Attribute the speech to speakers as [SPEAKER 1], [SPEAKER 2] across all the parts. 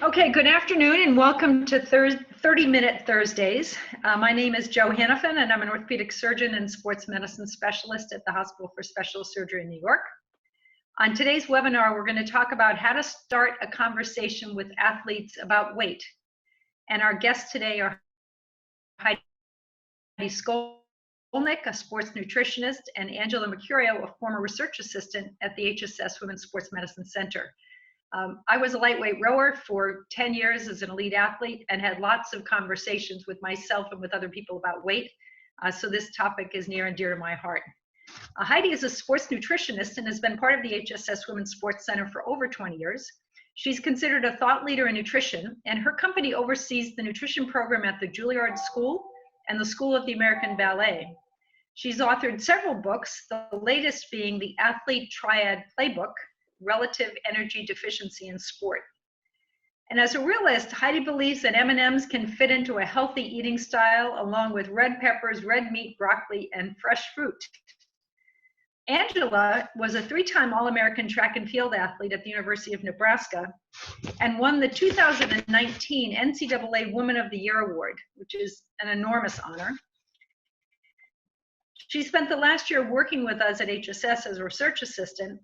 [SPEAKER 1] Okay, good afternoon and welcome to 30-Minute Thursdays. My name is Jo Hannafin and I'm an orthopedic surgeon and sports medicine specialist at the Hospital for Special Surgery in New York. On today's webinar, we're going to talk about how to start a conversation with athletes about weight. And our guests today are Heidi Skolnik, a sports nutritionist, and Angela Mercurio, a former research assistant at the HSS Women's Sports Medicine Center. I was a lightweight rower for 10 years as an elite athlete and had lots of conversations with myself and with other people about weight. So this topic is near and dear to my heart. Heidi is a sports nutritionist and has been part of the HSS Women's Sports Center for over 20 years. She's considered a thought leader in nutrition, and her company oversees the nutrition program at the Juilliard School and the School of the American Ballet. She's authored several books, the latest being the Athlete Triad Playbook, Relative Energy Deficiency in Sport. And as a realist, Heidi believes that M&Ms can fit into a healthy eating style along with red peppers, red meat, broccoli, and fresh fruit. Angela was a 3-time All-American track and field athlete at the University of Nebraska and won the 2019 NCAA Woman of the Year Award, which is an enormous honor. She spent the last year working with us at HSS as a research assistant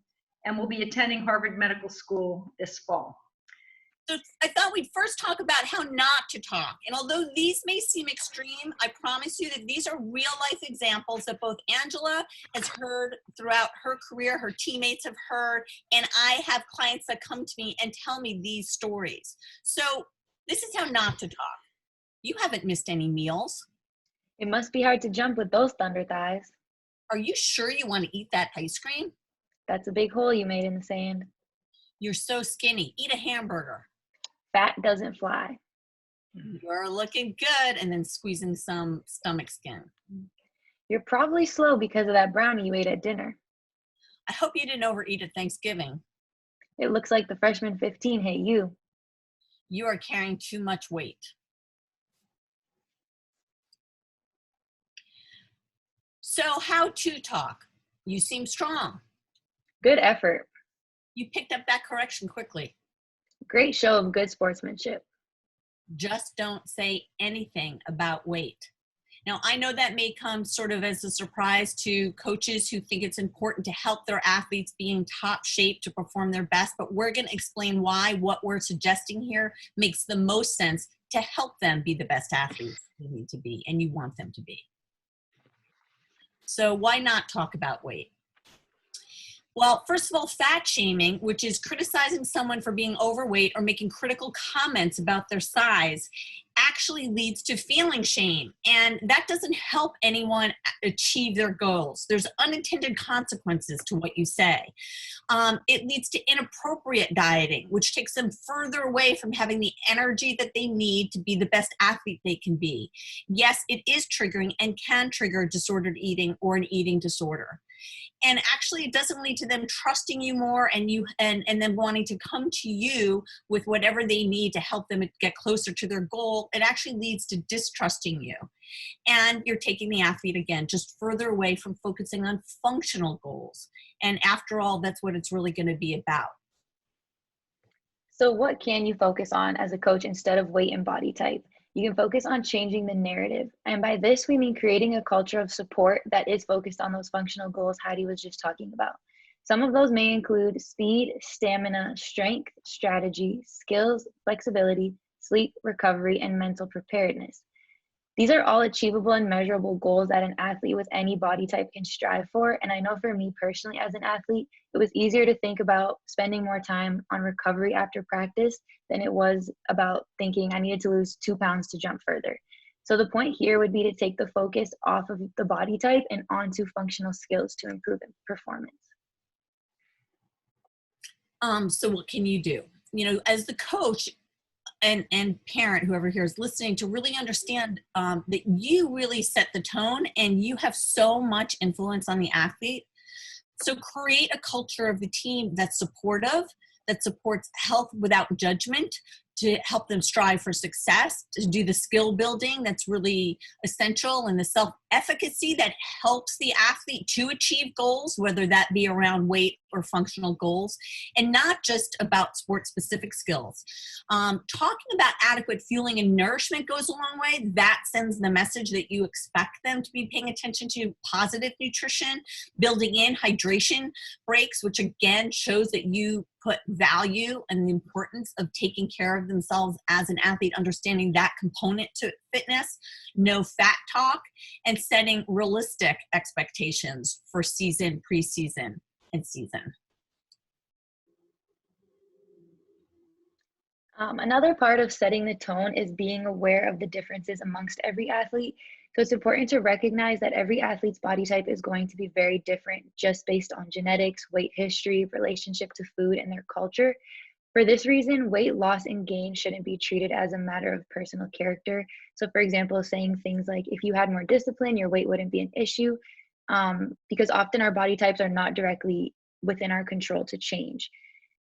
[SPEAKER 1] and will be attending Harvard Medical School this fall.
[SPEAKER 2] So I thought we'd first talk about how not to talk. And although these may seem extreme, I promise you that these are real life examples that both Angela has heard throughout her career, her teammates have heard, and I have clients that come to me and tell me these stories. So this is how not to talk. You haven't missed any meals.
[SPEAKER 3] It must be hard to jump with those thunder thighs.
[SPEAKER 2] Are you sure you want to eat that ice cream?
[SPEAKER 3] That's a big hole you made in the sand.
[SPEAKER 2] You're so skinny. Eat a hamburger.
[SPEAKER 3] Fat doesn't fly.
[SPEAKER 2] You're looking good, and then squeezing some stomach skin.
[SPEAKER 3] You're probably slow because of that brownie you ate at dinner.
[SPEAKER 2] I hope you didn't overeat at Thanksgiving.
[SPEAKER 3] It looks like the freshman 15 hit you.
[SPEAKER 2] You are carrying too much weight. So how to talk? You seem strong.
[SPEAKER 3] Good effort.
[SPEAKER 2] You picked up that correction quickly.
[SPEAKER 3] Great show of good sportsmanship.
[SPEAKER 2] Just don't say anything about weight. Now, I know that may come sort of as a surprise to coaches who think it's important to help their athletes be in top shape to perform their best, but we're going to explain why what we're suggesting here makes the most sense to help them be the best athletes they need to be and you want them to be. So why not talk about weight? Well, first of all, fat shaming, which is criticizing someone for being overweight or making critical comments about their size, actually leads to feeling shame. And that doesn't help anyone achieve their goals. There's unintended consequences to what you say. It leads to inappropriate dieting, which takes them further away from having the energy that they need to be the best athlete they can be. Yes, it is triggering and can trigger disordered eating or an eating disorder. And actually, it doesn't lead to them trusting you more and them wanting to come to you with whatever they need to help them get closer to their goal. It actually leads to distrusting you. And you're taking the athlete, again, just further away from focusing on functional goals. And after all, that's what it's really going to be about.
[SPEAKER 3] So what can you focus on as a coach instead of weight and body type? You can focus on changing the narrative. And by this, we mean creating a culture of support that is focused on those functional goals Heidi was just talking about. Some of those may include speed, stamina, strength, strategy, skills, flexibility, sleep, recovery, and mental preparedness. These are all achievable and measurable goals that an athlete with any body type can strive for. And I know for me personally as an athlete, it was easier to think about spending more time on recovery after practice than it was about thinking I needed to lose 2 pounds to jump further. So the point here would be to take the focus off of the body type and onto functional skills to improve performance.
[SPEAKER 2] So what can you do? You know, as the coach, and parent, whoever here is listening, to really understand that you really set the tone and you have so much influence on the athlete. So create a culture of the team that's supportive, that supports health without judgment, to help them strive for success, to do the skill building that's really essential, and the efficacy that helps the athlete to achieve goals, whether that be around weight or functional goals, and not just about sport-specific skills. Talking about adequate fueling and nourishment goes a long way. That sends the message that you expect them to be paying attention to positive nutrition, building in hydration breaks, which again shows that you put value and the importance of taking care of themselves as an athlete, understanding that component to fitness, no fat talk, and setting realistic expectations for season, preseason, and season.
[SPEAKER 3] Another part of setting the tone is being aware of the differences amongst every athlete. So it's important to recognize that every athlete's body type is going to be very different just based on genetics, weight history, relationship to food, and their culture. For this reason, weight loss and gain shouldn't be treated as a matter of personal character. So for example, saying things like, if you had more discipline, your weight wouldn't be an issue, because often our body types are not directly within our control to change.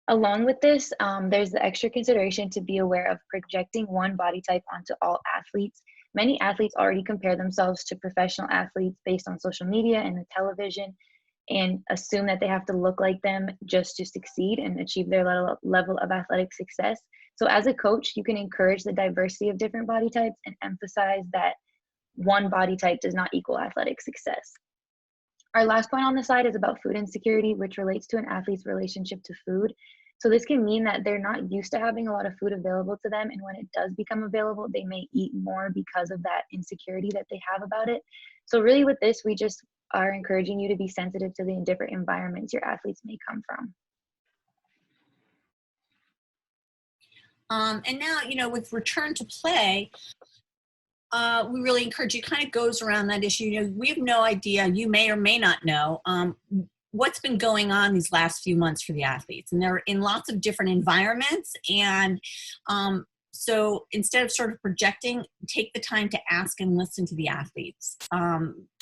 [SPEAKER 3] Along with this, there's the extra consideration to be aware of projecting one body type onto all athletes. Many athletes already compare themselves to professional athletes based on social media and the television, and assume that they have to look like them just to succeed and achieve their level of athletic success. So as a coach, you can encourage the diversity of different body types and emphasize that one body type does not equal athletic success. Our last point on the slide is about food insecurity, which relates to an athlete's relationship to food. So this can mean that they're not used to having a lot of food available to them, and when it does become available, they may eat more because of that insecurity that they have about it. So really with this, we just are encouraging you to be sensitive to the different environments your athletes may come from.
[SPEAKER 2] And now, with return to play, we really encourage you, kind of goes around that issue. We have no idea, you may or may not know, what's been going on these last few months for the athletes. And they're in lots of different environments. And so instead of sort of projecting, take the time to ask and listen to the athletes.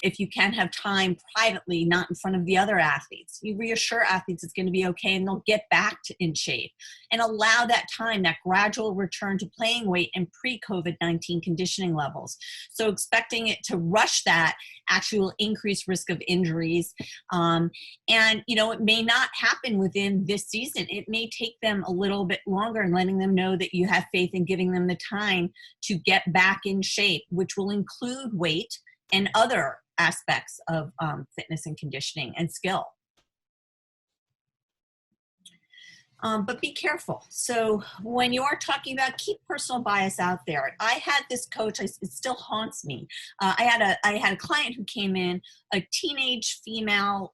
[SPEAKER 2] If you can have time privately, not in front of the other athletes, you reassure athletes it's going to be okay and they'll get back in shape, and allow that time, that gradual return to playing weight and pre-COVID-19 conditioning levels. So expecting it to rush that actually will increase risk of injuries. And, it may not happen within this season. It may take them a little bit longer, and letting them know that you have faith in giving them the time to get back in shape, which will include weight and other aspects of fitness and conditioning and skill. But be careful. So when you are talking about, keep personal bias out there. I had this coach, it still haunts me. I had a client who came in, a teenage female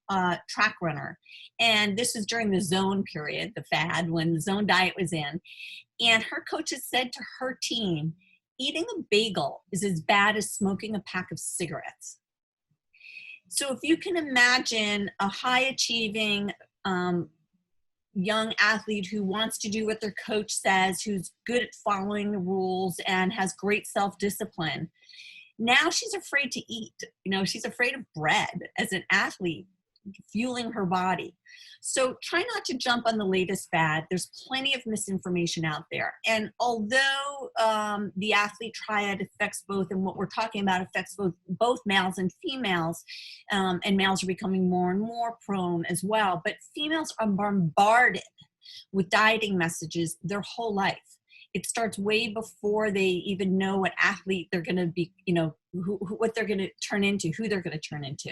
[SPEAKER 2] track runner. And this was during the zone period, the fad, when the zone diet was in. And her coaches said to her team, eating a bagel is as bad as smoking a pack of cigarettes. So if you can imagine a high-achieving young athlete who wants to do what their coach says, who's good at following the rules and has great self-discipline, now she's afraid to eat. She's afraid of bread as an athlete, fueling her body. So try not to jump on the latest fad. There's plenty of misinformation out there. And although the athlete triad affects both, and what we're talking about affects both males and females, and males are becoming more and more prone as well, but females are bombarded with dieting messages their whole life. It starts way before they even know what athlete they're going to be, what they're going to turn into, who they're going to turn into.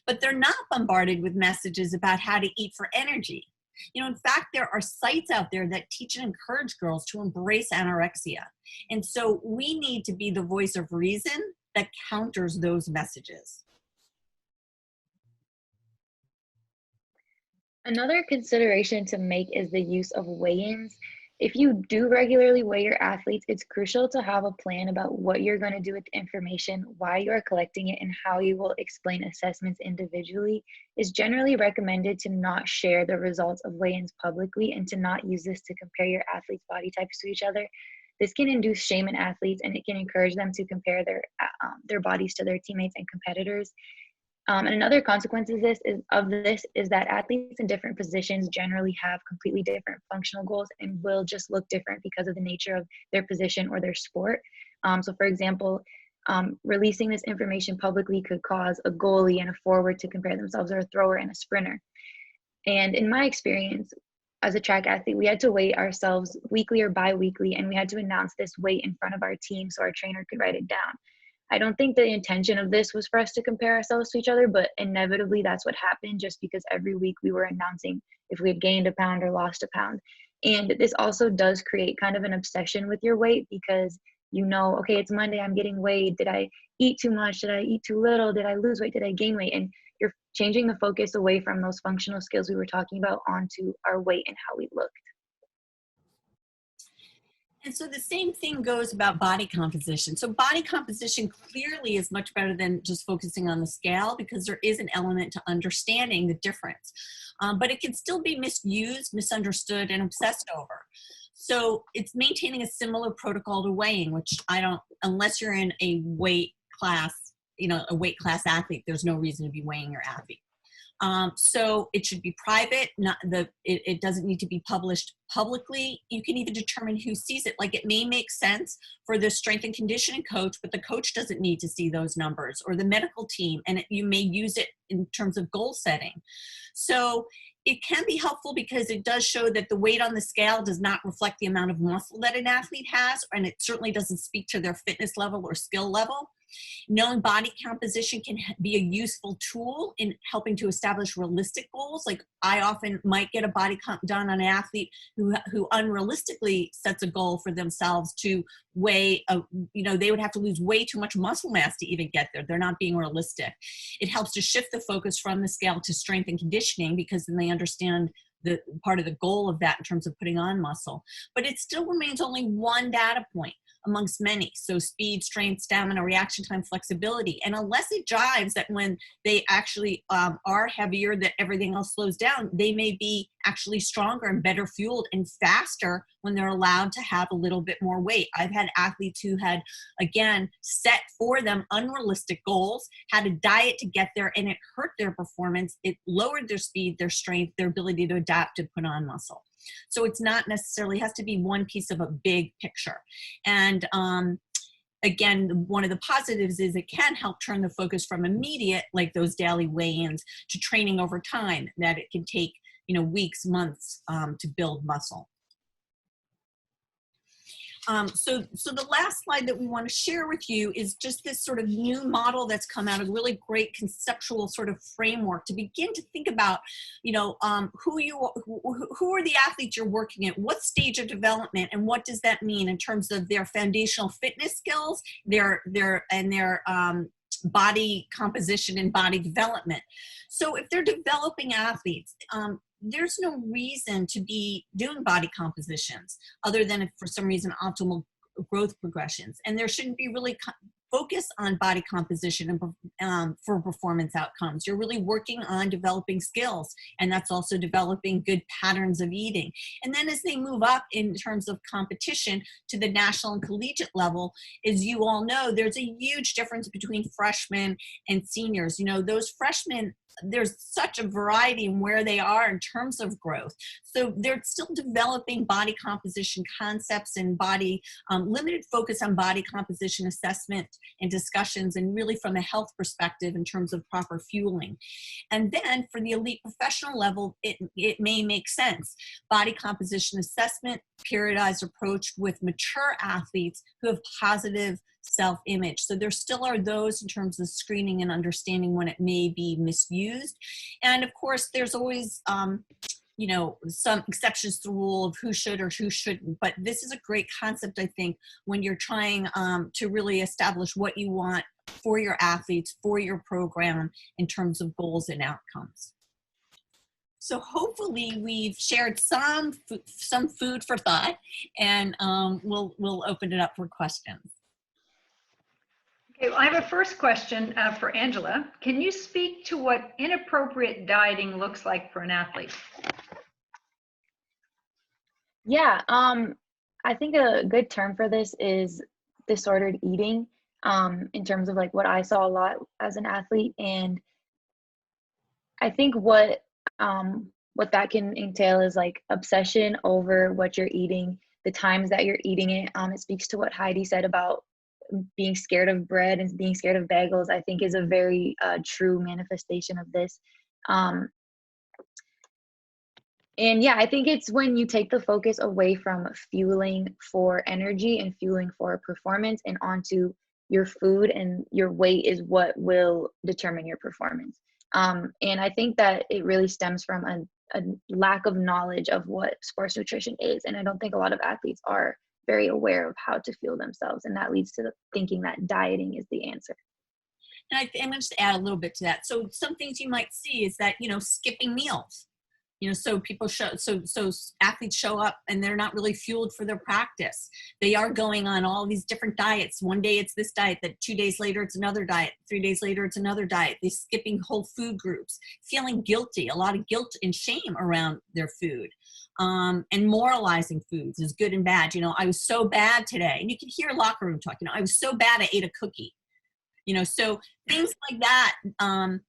[SPEAKER 2] But they're not bombarded with messages about how to eat for energy. In fact, there are sites out there that teach and encourage girls to embrace anorexia. And so we need to be the voice of reason that counters those messages.
[SPEAKER 3] Another consideration to make is the use of weigh-ins. If you do regularly weigh your athletes, it's crucial to have a plan about what you're going to do with the information, why you are collecting it, and how you will explain assessments individually. It's generally recommended to not share the results of weigh-ins publicly, and to not use this to compare your athletes' body types to each other. This can induce shame in athletes, and it can encourage them to compare their bodies to their teammates and competitors. And another consequence of this is that athletes in different positions generally have completely different functional goals and will just look different because of the nature of their position or their sport. So for example, Releasing this information publicly could cause a goalie and a forward to compare themselves, or a thrower and a sprinter. And in my experience as a track athlete, we had to weigh ourselves weekly or bi-weekly, and we had to announce this weight in front of our team so our trainer could write it down. I don't think the intention of this was for us to compare ourselves to each other, but inevitably that's what happened, just because every week we were announcing if we had gained a pound or lost a pound. And this also does create kind of an obsession with your weight, because you know, okay, it's Monday, I'm getting weighed. Did I eat too much? Did I eat too little? Did I lose weight? Did I gain weight? And you're changing the focus away from those functional skills we were talking about onto our weight and how we looked.
[SPEAKER 2] And so the same thing goes about body composition. So body composition clearly is much better than just focusing on the scale, because there is an element to understanding the difference. But it can still be misused, misunderstood, and obsessed over. So it's maintaining a similar protocol to weighing, which unless you're in a weight class, a weight class athlete, there's no reason to be weighing your athlete. So it should be private. It doesn't need to be published publicly. You can even determine who sees it. Like, it may make sense for the strength and conditioning coach, but the coach doesn't need to see those numbers, or the medical team, and you may use it in terms of goal setting. So it can be helpful because it does show that the weight on the scale does not reflect the amount of muscle that an athlete has, and it certainly doesn't speak to their fitness level or skill level. Knowing body composition can be a useful tool in helping to establish realistic goals. Like, I often might get a body comp done on an athlete who unrealistically sets a goal for themselves to weigh, they would have to lose way too much muscle mass to even get there. They're not being realistic. It helps to shift the focus from the scale to strength and conditioning, because then they understand the part of the goal of that in terms of putting on muscle. But it still remains only one data point amongst many. So speed, strength, stamina, reaction time, flexibility. And unless it jives that when they actually are heavier, that everything else slows down, they may be actually stronger and better fueled and faster when they're allowed to have a little bit more weight. I've had athletes who had, again, set for them unrealistic goals, had a diet to get there, and it hurt their performance. It lowered their speed, their strength, their ability to adapt to put on muscle. So it's not necessarily has to be one piece of a big picture. And again, one of the positives is it can help turn the focus from immediate, like those daily weigh-ins, to training over time, that it can take weeks, months to build muscle. So the last slide that we want to share with you is just this sort of new model that's come out, a really great conceptual sort of framework to begin to think about, who are the athletes you're working at, what stage of development, and what does that mean in terms of their foundational fitness skills, their body composition and body development. So if they're developing athletes, there's no reason to be doing body compositions other than if for some reason optimal growth progressions. And there shouldn't be really focus on body composition and for performance outcomes. You're really working on developing skills, and that's also developing good patterns of eating. And then as they move up in terms of competition to the national and collegiate level, as you all know, there's a huge difference between freshmen and seniors. Those freshmen, there's such a variety in where they are in terms of growth. So they're still developing body composition concepts and body, limited focus on body composition assessment and discussions, and really from a health perspective in terms of proper fueling. And then for the elite professional level, it may make sense. Body composition assessment, periodized approach with mature athletes who have positive self-image. So there still are those in terms of screening and understanding when it may be misused. And of course, there's always, some exceptions to the rule of who should or who shouldn't. But this is a great concept, I think, when you're trying to really establish what you want for your athletes, for your program in terms of goals and outcomes. So hopefully we've shared some food for thought, and we'll open it up for questions.
[SPEAKER 1] Okay, well, I have a first question for Angela. Can you speak to what inappropriate dieting looks like for an athlete?
[SPEAKER 3] Yeah, I think a good term for this is disordered eating, in terms of like what I saw a lot as an athlete. And I think what that can entail is like obsession over what you're eating, the times that you're eating it. It speaks to what Heidi said about being scared of bread and being scared of bagels, I think is a very true manifestation of this. And yeah, I think it's when you take the focus away from fueling for energy and fueling for performance and onto your food, and your weight is what will determine your performance. And I think that it really stems from a lack of knowledge of what sports nutrition is. And I don't think a lot of athletes are very aware of how to fuel themselves. And that leads to thinking that dieting is the answer.
[SPEAKER 2] And I'm going to just add a little bit to that. So some things you might see is that, skipping meals. So athletes show up and they're not really fueled for their practice. They are going on all these different diets. One day it's this diet, that 2 days later it's another diet, 3 days later it's another diet. They're skipping whole food groups, feeling guilty, a lot of guilt and shame around their food, and moralizing foods is good and bad. I was so bad today, and you can hear locker room talk. I was so bad I ate a cookie. So things like that. And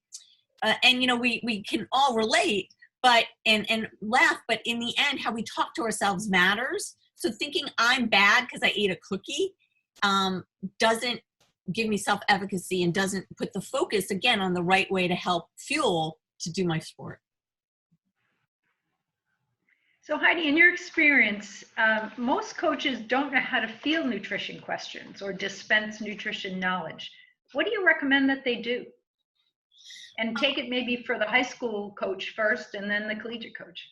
[SPEAKER 2] we can all relate. But and laugh, but in the end, how we talk to ourselves matters. So thinking I'm bad because I ate a cookie doesn't give me self-efficacy and doesn't put the focus again on the right way to help fuel to do my sport.
[SPEAKER 1] So Heidi, in your experience, most coaches don't know how to field nutrition questions or dispense nutrition knowledge. What do you recommend that they do? And take it maybe for the high school coach first and then the collegiate coach.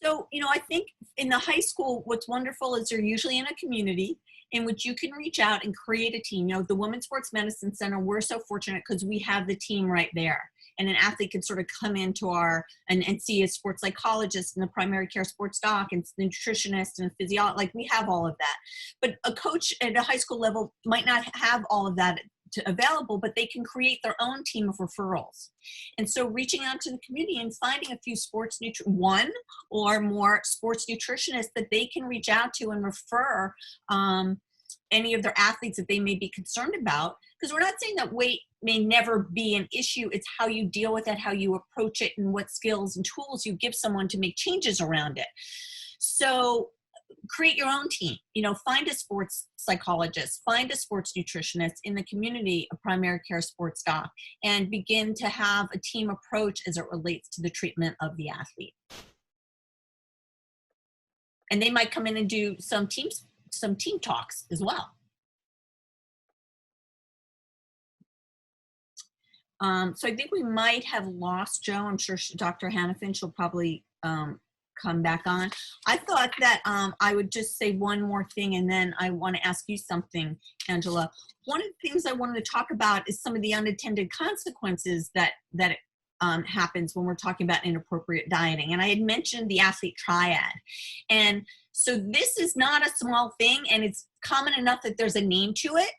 [SPEAKER 2] So, I think in the high school, what's wonderful is they're usually in a community in which you can reach out and create a team. The Women's Sports Medicine Center, we're so fortunate because we have the team right there. And an athlete can sort of come into and see a sports psychologist and the primary care sports doc and the nutritionist and physiologist. Like, we have all of that. But a coach at a high school level might not have all of that available, but they can create their own team of referrals. And so reaching out to the community and finding a few one or more sports nutritionists that they can reach out to and refer any of their athletes that they may be concerned about. Because we're not saying that weight may never be an issue. It's how you deal with it, how you approach it, and what skills and tools you give someone to make changes around it. So create your own team, find a sports psychologist, find a sports nutritionist in the community, a primary care sports doc, and begin to have a team approach as it relates to the treatment of the athlete. And they might come in and do some team talks as well. So I think we might have lost Jo. I'm sure Dr. Hannafin, she'll probably come back on. I thought that I would just say one more thing, and then I want to ask you something, Angela. One of the things I wanted to talk about is some of the unintended consequences that happens when we're talking about inappropriate dieting. And I had mentioned the athlete triad. And so this is not a small thing, and it's common enough that there's a name to it.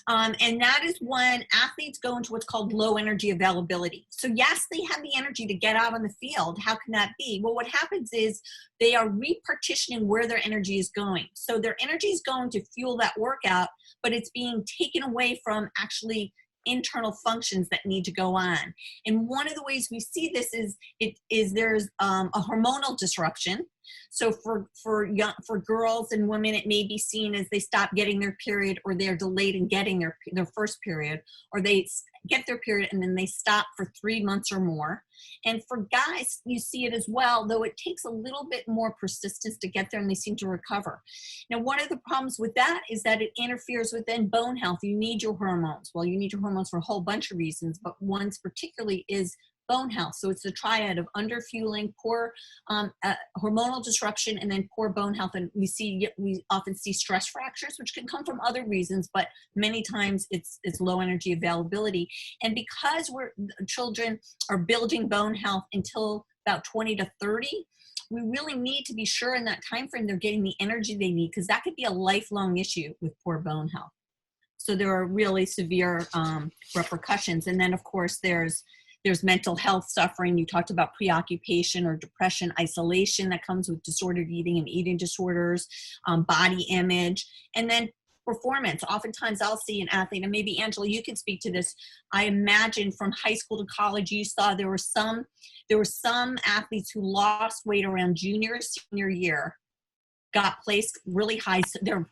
[SPEAKER 2] And that is when athletes go into what's called low energy availability. So yes, they have the energy to get out on the field. How can that be? Well, what happens is they are repartitioning where their energy is going. So their energy is going to fuel that workout, but it's being taken away from actually internal functions that need to go on. And one of the ways we see this is there's a hormonal disruption. So for girls and women, it may be seen as they stop getting their period, or they're delayed in getting their first period, or they get their period and then they stop for 3 months or more. And for guys, you see it as well, though it takes a little bit more persistence to get there, and they seem to recover. Now, one of the problems with that is that it interferes with then bone health. You need your hormones. Well, you need your hormones for a whole bunch of reasons, but one particularly is bone health. So it's the triad of underfueling, poor hormonal disruption, and then poor bone health. And we often see stress fractures, which can come from other reasons, but many times it's low energy availability. And because children are building bone health until about 20 to 30, we really need to be sure in that time frame they're getting the energy they need, because that could be a lifelong issue with poor bone health. So there are really severe repercussions. And then, of course, there's mental health suffering. You talked about preoccupation or depression, isolation that comes with disordered eating and eating disorders, body image, and then performance. Oftentimes I'll see an athlete, and maybe Angela, you can speak to this. I imagine from high school to college, you saw there were some athletes who lost weight around junior, senior year, got placed really high. Their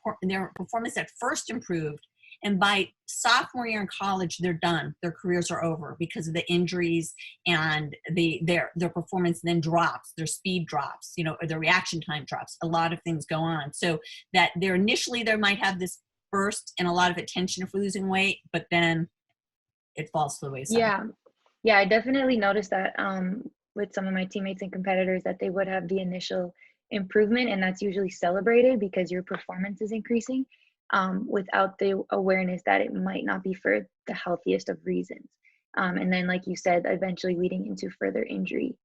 [SPEAKER 2] performance at first improved, And by sophomore year in college, they're done. Their careers are over because of the injuries, and their performance then drops, their speed drops, or their reaction time drops. A lot of things go on. So that initially they might have this burst and a lot of attention for losing weight, but then it falls to the wayside.
[SPEAKER 3] Yeah, I definitely noticed that with some of my teammates and competitors, that they would have the initial improvement, and that's usually celebrated because your performance is increasing, without the awareness that it might not be for the healthiest of reasons. And then, like you said, eventually leading into further injury.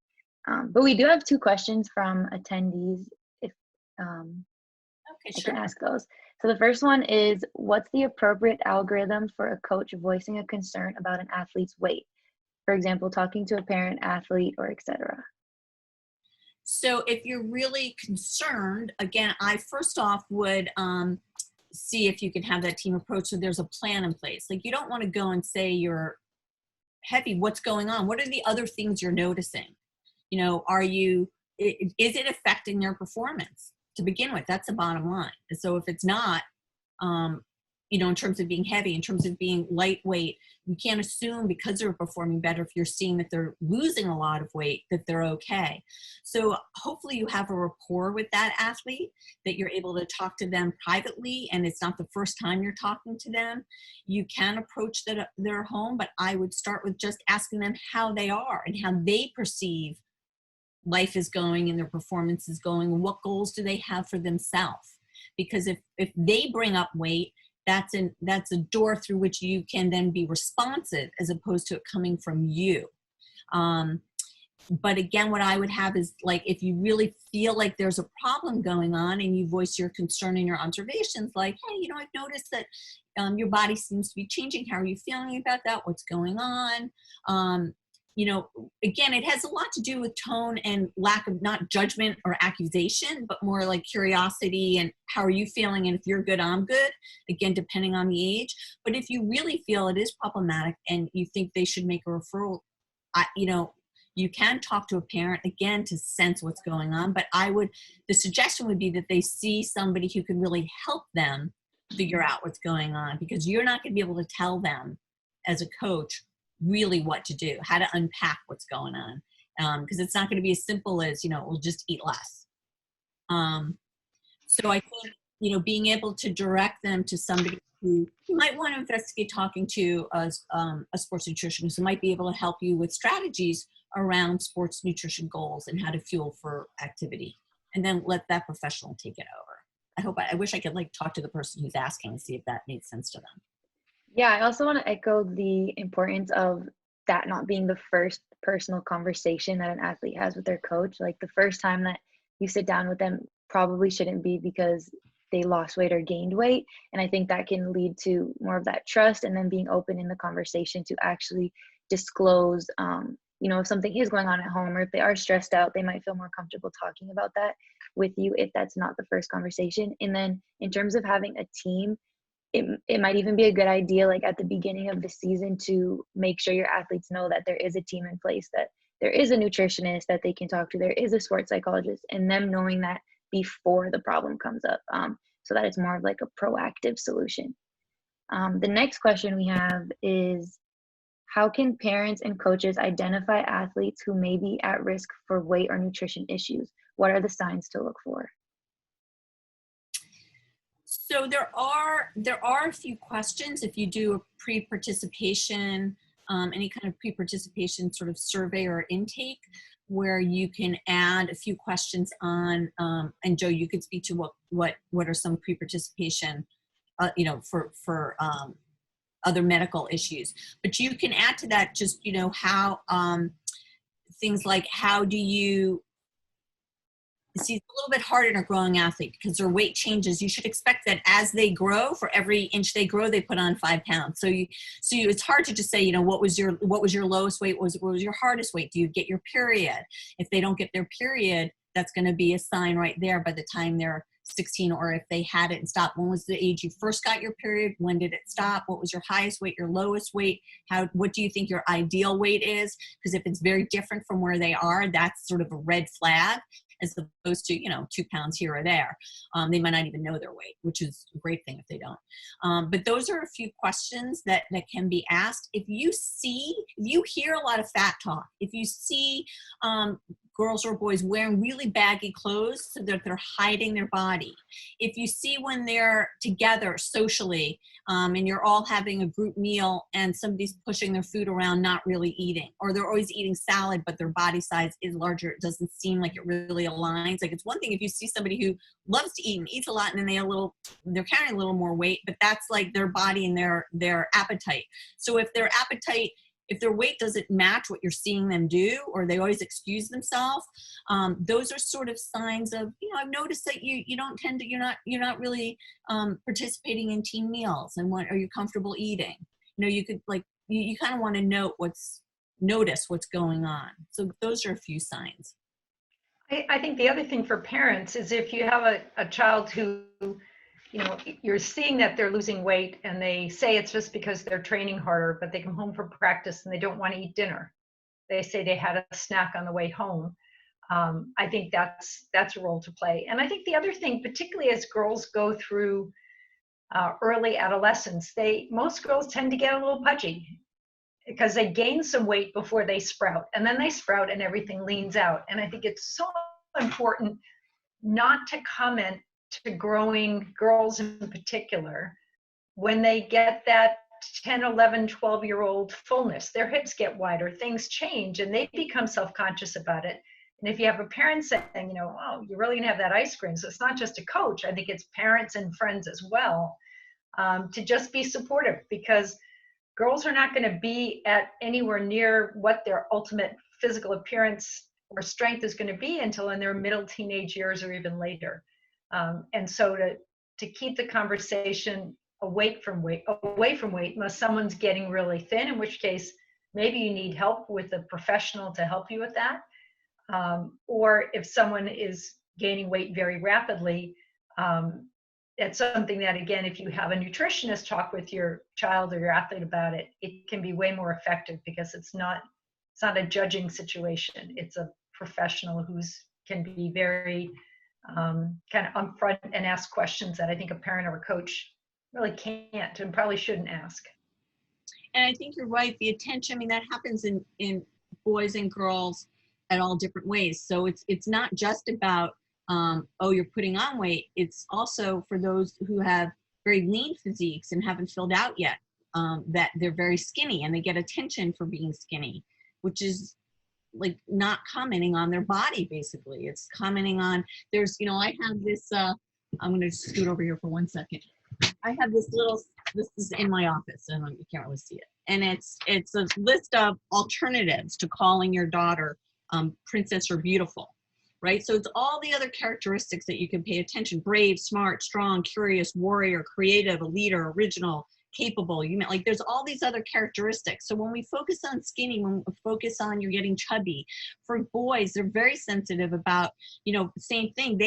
[SPEAKER 3] But we do have 2 questions from attendees, if
[SPEAKER 2] Okay,
[SPEAKER 3] I
[SPEAKER 2] sure.
[SPEAKER 3] can ask those. So the first one is, what's the appropriate algorithm for a coach voicing a concern about an athlete's weight? For example, talking to a parent, athlete, or etc.
[SPEAKER 2] So if you're really concerned, again, I first off would see if you can have that team approach so there's a plan in place. Like, you don't want to go and say you're heavy. What's going on? What are the other things you're noticing? Is it affecting your performance to begin with? That's the bottom line. And so if it's not, in terms of being heavy, in terms of being lightweight, you can't assume because they're performing better, if you're seeing that they're losing a lot of weight, that they're okay. So hopefully you have a rapport with that athlete, that you're able to talk to them privately, and it's not the first time you're talking to them. You can approach their home, but I would start with just asking them how they are and how they perceive life is going and their performance is going, and what goals do they have for themselves. Because if they bring up weight, that's a door through which you can then be responsive, as opposed to it coming from you. But again, what I would have is, like, if you really feel like there's a problem going on and you voice your concern and your observations, like, hey, I've noticed that your body seems to be changing. How are you feeling about that? What's going on? Again, it has a lot to do with tone and lack of, not judgment or accusation, but more like curiosity and how are you feeling? And if you're good, I'm good. Again, depending on the age. But if you really feel it is problematic and you think they should make a referral, you can talk to a parent, again, to sense what's going on. But the suggestion would be that they see somebody who can really help them figure out what's going on, because you're not going to be able to tell them as a coach really what to do, how to unpack what's going on. Because it's not going to be as simple as, we'll just eat less. So I think, being able to direct them to somebody who you might want to investigate, talking to a sports nutritionist who might be able to help you with strategies around sports nutrition goals and how to fuel for activity, and then let that professional take it over. I wish I could talk to the person who's asking and see if that made sense to them.
[SPEAKER 3] Yeah, I also want to echo the importance of that not being the first personal conversation that an athlete has with their coach. Like, the first time that you sit down with them probably shouldn't be because they lost weight or gained weight. And I think that can lead to more of that trust, and then being open in the conversation to actually disclose, if something is going on at home, or if they are stressed out, they might feel more comfortable talking about that with you if that's not the first conversation. And then in terms of having a team, it might even be a good idea, like at the beginning of the season, to make sure your athletes know that there is a team in place, that there is a nutritionist that they can talk to, there is a sports psychologist, and them knowing that before the problem comes up, so that it's more of like a proactive solution. The next question we have is, how can parents and coaches identify athletes who may be at risk for weight or nutrition issues? What are the signs to look for?
[SPEAKER 2] So there are a few questions if you do a pre-participation, any kind of pre-participation sort of survey or intake, where you can add a few questions on. And Joe, you could speak to what are some pre-participation, for other medical issues. But you can add to that just how things like, how do you see, it's a little bit harder in a growing athlete because their weight changes. You should expect that as they grow, for every inch they grow, they put on 5 pounds. So it's hard to just say, what was your lowest weight? What was your hardest weight? Do you get your period? If they don't get their period, that's going to be a sign right there by the time they're 16, or if they had it and stopped. When was the age you first got your period? When did it stop? What was your highest weight, your lowest weight? What do you think your ideal weight is? Because if it's very different from where they are, that's sort of a red flag. as opposed to, 2 pounds here or there. They might not even know their weight, which is a great thing if they don't. But those are a few questions that can be asked. If you hear a lot of fat talk, if you see girls or boys wearing really baggy clothes so that they're hiding their body, if you see when they're together socially and you're all having a group meal and somebody's pushing their food around not really eating, or they're always eating salad but their body size is larger, it doesn't seem like it really aligns. Like, it's one thing if you see somebody who loves to eat and eats a lot and then they're carrying a little more weight, but that's like their body and their appetite. So if their weight doesn't match what you're seeing them do, or they always excuse themselves, those are sort of signs of, I've noticed that you're not really participating in team meals, and are you comfortable eating? You could you kind of want to notice what's going on. So those are a few signs.
[SPEAKER 1] I think the other thing for parents is if you have a child who, you're seeing that they're losing weight and they say it's just because they're training harder, but they come home from practice and they don't want to eat dinner. They say they had a snack on the way home. I think that's a role to play. And I think the other thing, particularly as girls go through early adolescence, most girls tend to get a little pudgy because they gain some weight before they sprout, and then they sprout and everything leans out. And I think it's so important not to comment to growing girls in particular when they get that 10, 11, 12-year-old fullness. Their hips get wider, things change, and they become self-conscious about it. And if you have a parent saying, oh, you're really gonna have that ice cream, so it's not just a coach, I think it's parents and friends as well, to just be supportive, because girls are not going to be at anywhere near what their ultimate physical appearance or strength is going to be until in their middle teenage years or even later. And so to keep the conversation away from weight, unless someone's getting really thin, in which case maybe you need help with a professional to help you with that. Or if someone is gaining weight very rapidly, it's something that, again, if you have a nutritionist talk with your child or your athlete about it, it can be way more effective, because it's not a judging situation. It's a professional can be very kind of upfront and ask questions that I think a parent or a coach really can't and probably shouldn't ask.
[SPEAKER 2] And I think you're right. The attention, that happens in boys and girls at all different ways. So it's not just about you're putting on weight. It's also for those who have very lean physiques and haven't filled out yet, that they're very skinny and they get attention for being skinny, which is like not commenting on their body. Basically, it's commenting on I have this, I'm going to scoot over here for 1 second. I have this is in my office and you can't really see it. And it's a list of alternatives to calling your daughter princess or beautiful. Right? So it's all the other characteristics that you can pay attention: brave, smart, strong, curious, warrior, creative, a leader, original, capable. There's all these other characteristics. So when we focus on skinny, when we focus on you're getting chubby, for boys, they're very sensitive about, same thing.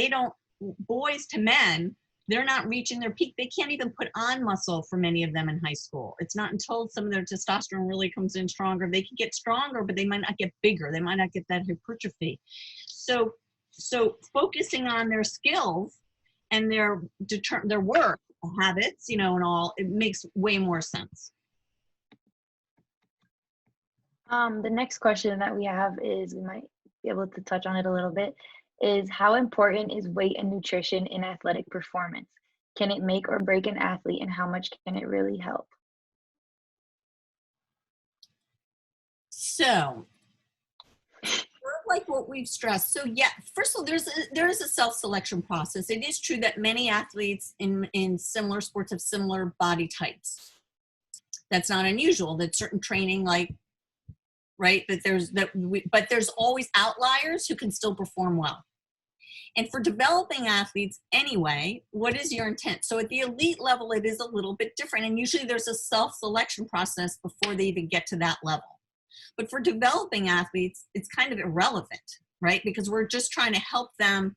[SPEAKER 2] Boys to men, they're not reaching their peak. They can't even put on muscle for many of them in high school. It's not until some of their testosterone really comes in stronger. They can get stronger, but they might not get bigger. They might not get that hypertrophy. So focusing on their skills and their work habits, and all, it makes way more sense.
[SPEAKER 3] The next question that we have is, we might be able to touch on it a little bit, is how important is weight and nutrition in athletic performance? Can it make or break an athlete, and how much can it really help?
[SPEAKER 2] So, like what we've stressed. So yeah, first of all, there is a self-selection process. It is true that many athletes in similar sports have similar body types. That's not unusual. That certain training, right? But there's always outliers who can still perform well. And for developing athletes anyway, what is your intent? So at the elite level, it is a little bit different. And usually there's a self-selection process before they even get to that level. But for developing athletes, it's kind of irrelevant, right? Because we're just trying to help them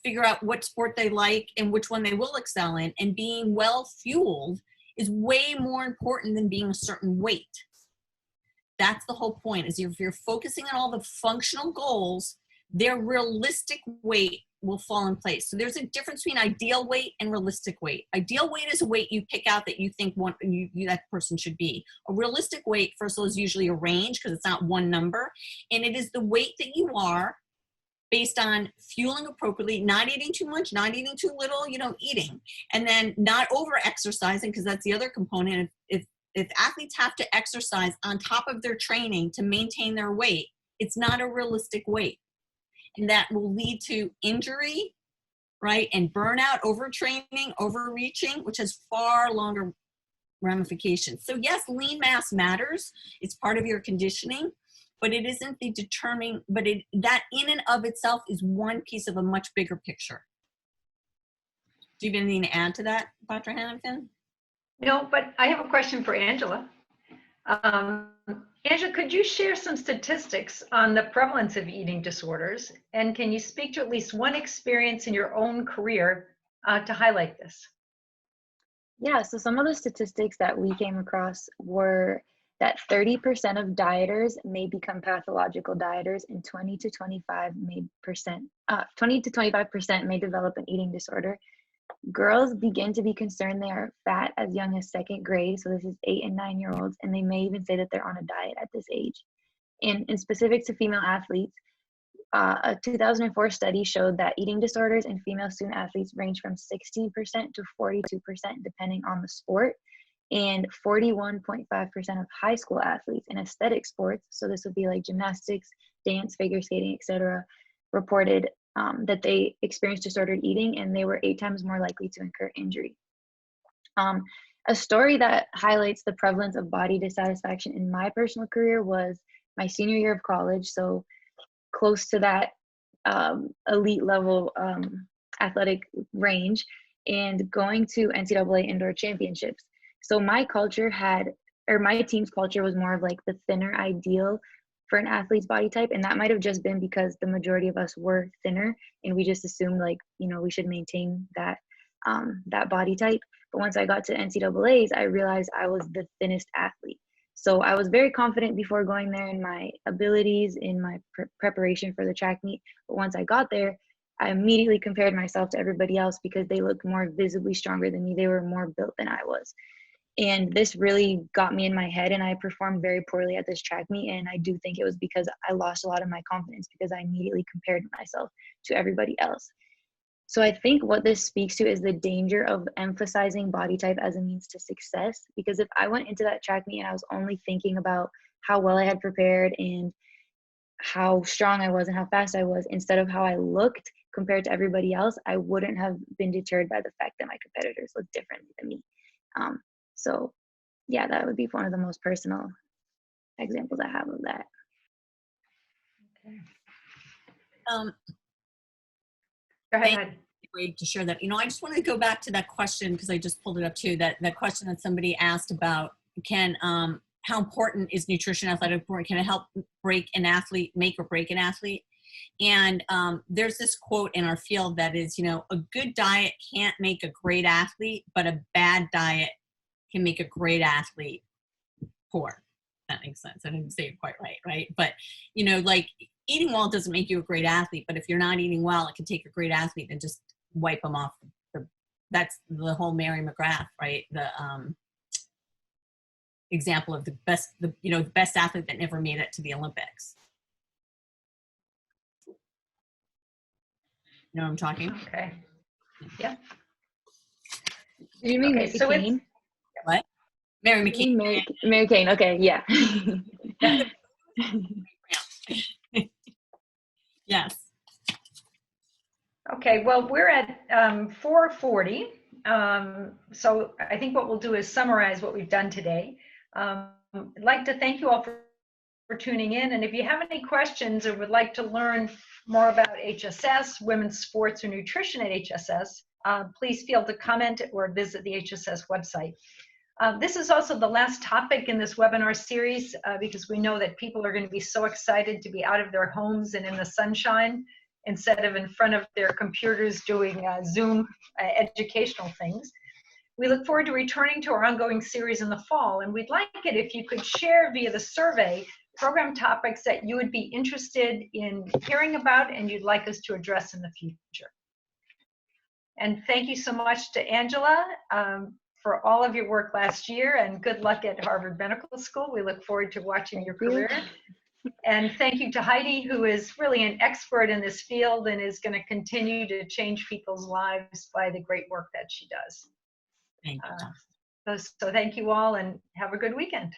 [SPEAKER 2] figure out what sport they like and which one they will excel in. And being well-fueled is way more important than being a certain weight. That's the whole point, is if you're focusing on all the functional goals, their realistic weight will fall in place. So there's a difference between ideal weight and realistic weight. Ideal weight is a weight you pick out that you think that person should be. A realistic weight, first of all, is usually a range because it's not one number. And it is the weight that you are based on fueling appropriately, not eating too much, not eating too little, eating. And then not over exercising, because that's the other component. If athletes have to exercise on top of their training to maintain their weight, it's not a realistic weight. And that will lead to injury, right? And burnout, overtraining, overreaching, which has far longer ramifications. So yes, lean mass matters. It's part of your conditioning, but it isn't the determining, that in and of itself is one piece of a much bigger picture. Do you have anything to add to that, Dr. Hannafin?
[SPEAKER 1] No, but I have a question for Angela. Angela, could you share some statistics on the prevalence of eating disorders? And can you speak to at least one experience in your own career to highlight this?
[SPEAKER 3] Yeah, so some of the statistics that we came across were that 30% of dieters may become pathological dieters, and 20 to 25% may develop an eating disorder. Girls begin to be concerned they are fat as young as second grade, so this is 8 and 9-year-olds, and they may even say that they're on a diet at this age. And in specific to female athletes, a 2004 study showed that eating disorders in female student athletes range from 16% to 42% depending on the sport, and 41.5% of high school athletes in aesthetic sports, so this would be like gymnastics, dance, figure skating, etc., reported that they experienced disordered eating, and they were 8 times more likely to incur injury. A story that highlights the prevalence of body dissatisfaction in my personal career was my senior year of college, so close to that elite level athletic range, and going to NCAA indoor championships. So my team's culture was more of like the thinner ideal for an athlete's body type, and that might have just been because the majority of us were thinner, and we just assumed we should maintain that body type. But once I got to NCAA's, I realized I was the thinnest athlete. So I was very confident before going there in my abilities, in my preparation for the track meet. But once I got there, I immediately compared myself to everybody else because they looked more visibly stronger than me. They were more built than I was. And this really got me in my head, and I performed very poorly at this track meet. And I do think it was because I lost a lot of my confidence because I immediately compared myself to everybody else. So I think what this speaks to is the danger of emphasizing body type as a means to success. Because if I went into that track meet and I was only thinking about how well I had prepared and how strong I was and how fast I was, instead of how I looked compared to everybody else, I wouldn't have been deterred by the fact that my competitors looked differently than me. So yeah, that would be one of the most personal examples I have of that.
[SPEAKER 1] Okay.
[SPEAKER 2] Go ahead. Great to share that. I just wanted to go back to that question because I just pulled it up too. That question that somebody asked about how important is nutrition athletic performance? Can it help make or break an athlete? And there's this quote in our field that is, a good diet can't make a great athlete, but a bad diet can make a great athlete poor. That makes sense. I didn't say it quite right? But, eating well doesn't make you a great athlete, but if you're not eating well, it can take a great athlete and just wipe them off. That's the whole Mary McGrath, right? The example of the best athlete that never made it to the Olympics. You know what I'm talking?
[SPEAKER 1] Okay. Yeah.
[SPEAKER 3] Do you mean
[SPEAKER 1] okay,
[SPEAKER 3] Mary McCain?
[SPEAKER 2] What? Mary McCain.
[SPEAKER 3] Mary Kane. Okay, yeah.
[SPEAKER 2] Yes.
[SPEAKER 1] Okay, well, we're at 4:40. So I think what we'll do is summarize what we've done today. I'd like to thank you all for tuning in. And if you have any questions or would like to learn more about HSS, women's sports, or nutrition at HSS, please feel to comment or visit the HSS website. This is also the last topic in this webinar series because we know that people are going to be so excited to be out of their homes and in the sunshine instead of in front of their computers doing Zoom educational things. We look forward to returning to our ongoing series in the fall, and we'd like it if you could share via the survey program topics that you would be interested in hearing about and you'd like us to address in the future. And thank you so much to Angela for all of your work last year, and good luck at Harvard Medical School. We look forward to watching your career. And thank you to Heidi, who is really an expert in this field and is going to continue to change people's lives by the great work that she does.
[SPEAKER 2] Thank you.
[SPEAKER 1] So thank you all and have a good weekend.